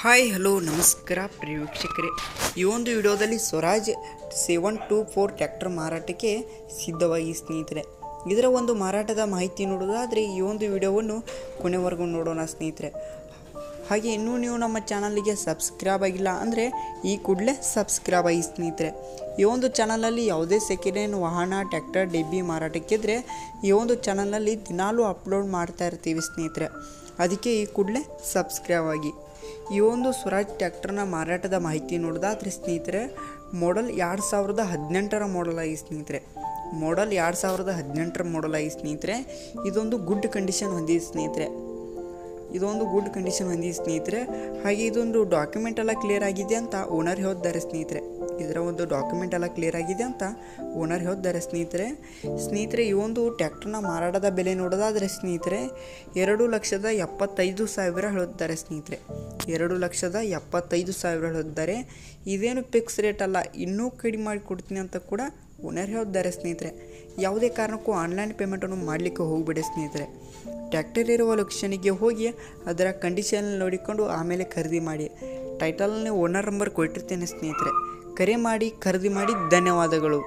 Hi hello ನಮಸ್ಕಾರ ಪ್ರಿಯ ವೀಕ್ಷಕರೇ. ಈ ಒಂದು ವಿಡಿಯೋದಲ್ಲಿ ಸ್ವರಾಜ್ 724 ಟ್ರ್ಯಾಕ್ಟರ್ ಮಾರಾಟಕ್ಕೆ ಸಿದ್ಧವಾಗಿ ಸ್ನೇಹಿತರೆ. ಇದರ ಒಂದು ಮಾರಾಟದ ಮಾಹಿತಿ ನೋಡೋದಾದರೆ ಈ ಒಂದು ವಿಡಿಯೋವನ್ನು ಕೊನೆವರೆಗೂ ನೋಡೋಣ ಸ್ನೇಹಿತರೆ. ಹಾಗೆ ಇನ್ನೂ ನೀವು ನಮ್ಮ ಚಾನಲ್ಗೆ ಸಬ್ಸ್ಕ್ರೈಬ್ ಆಗಿಲ್ಲ ಅಂದರೆ ಈ ಕೂಡಲೇ ಸಬ್ಸ್ಕ್ರೈಬ್ ಆಗಿ ಸ್ನೇಹಿತರೆ. ಈ ಒಂದು ಚಾನಲಲ್ಲಿ ಯಾವುದೇ ಸೆಕೆಂಡ್ ಹ್ಯಾಂಡ್ ವಾಹನ ಟ್ರ್ಯಾಕ್ಟರ್ ಡೆಬ್ಬಿ ಮಾರಾಟಕ್ಕಿದ್ರೆ ಈ ಒಂದು ಚಾನಲಲ್ಲಿ ದಿನಾಲೂ ಅಪ್ಲೋಡ್ ಮಾಡ್ತಾ ಇರ್ತೀವಿ ಸ್ನೇಹಿತರೆ. ಅದಕ್ಕೆ ಈ ಕೂಡಲೇ ಸಬ್ಸ್ಕ್ರೈಬ್ ಆಗಿ. ಈ ಒಂದು ಸ್ವರಾಜ್ ಟ್ರ್ಯಾಕ್ಟರ್ನ ಮಾರಾಟದ ಮಾಹಿತಿ ನೋಡೋದಾದ್ರೆ ಸ್ನೇಹಿತರೆ, ಮಾಡಲ್ 2018 ಮಾಡಲ್ ಆಗಿ ಸ್ನೇಹಿತರೆ. ಮಾಡಲ್ 2018 ಮಾಡಲ್ ಆಗಿ ಸ್ನೇಹಿತರೆ. ಇದೊಂದು ಗುಡ್ ಕಂಡೀಷನ್ ಹೊಂದಿದೆ ಸ್ನೇಹಿತರೆ. ಹಾಗೆ ಇದೊಂದು ಡಾಕ್ಯುಮೆಂಟ್ ಎಲ್ಲ ಕ್ಲಿಯರ್ ಆಗಿದೆ ಅಂತ ಓನರ್ ಹೇಳ್ತಾರೆ ಸ್ನೇಹಿತರೆ. ಇದರ ಒಂದು ಡಾಕ್ಯುಮೆಂಟ್ ಎಲ್ಲ ಕ್ಲಿಯರ್ ಆಗಿದೆ ಅಂತ ಓನರ್ ಹೇಳ್ತಾರೆ ಸ್ನೇಹಿತರೆ. ಈ ಒಂದು ಟ್ರ್ಯಾಕ್ಟರ್ನ ಮಾರಾಟದ ಬೆಲೆ ನೋಡೋದಾದರೆ ಸ್ನೇಹಿತರೆ 2,75,000 ಹೇಳುತ್ತಾರೆ ಸ್ನೇಹಿತರೆ. 2,75,000 ಹೇಳುತ್ತಾರೆ. ಇದೇನು ಫಿಕ್ಸ್ ರೇಟ್ ಅಲ್ಲ, ಇನ್ನೂ ಕಡಿಮೆ ಮಾಡಿ ಕೊಡ್ತೀನಿ ಅಂತ ಕೂಡ ಓನರ್ ಹೇಳ್ತಾರೆ ಸ್ನೇಹಿತರೆ. ಯಾವುದೇ ಕಾರಣಕ್ಕೂ ಆನ್ಲೈನ್ ಪೇಮೆಂಟನ್ನು ಮಾಡಲಿಕ್ಕೆ ಹೋಗಬೇಡಿ ಸ್ನೇಹಿತರೆ. ಟ್ರ್ಯಾಕ್ಟರ್ ಇರುವ ಲೊಕೇಶನಿಗೆ ಹೋಗಿ ಅದರ ಕಂಡೀಷನ್ ನೋಡಿಕೊಂಡು ಆಮೇಲೆ ಖರೀದಿ ಮಾಡಿ. ಟೈಟಲ್ನೇ ಓನರ್ ನಂಬರ್ ಕೊಟ್ಟಿರ್ತೇನೆ ಸ್ನೇಹಿತರೆ. ಕರೆ ಮಾಡಿ ಖರೀದಿ ಮಾಡಿ. ಧನ್ಯವಾದಗಳು.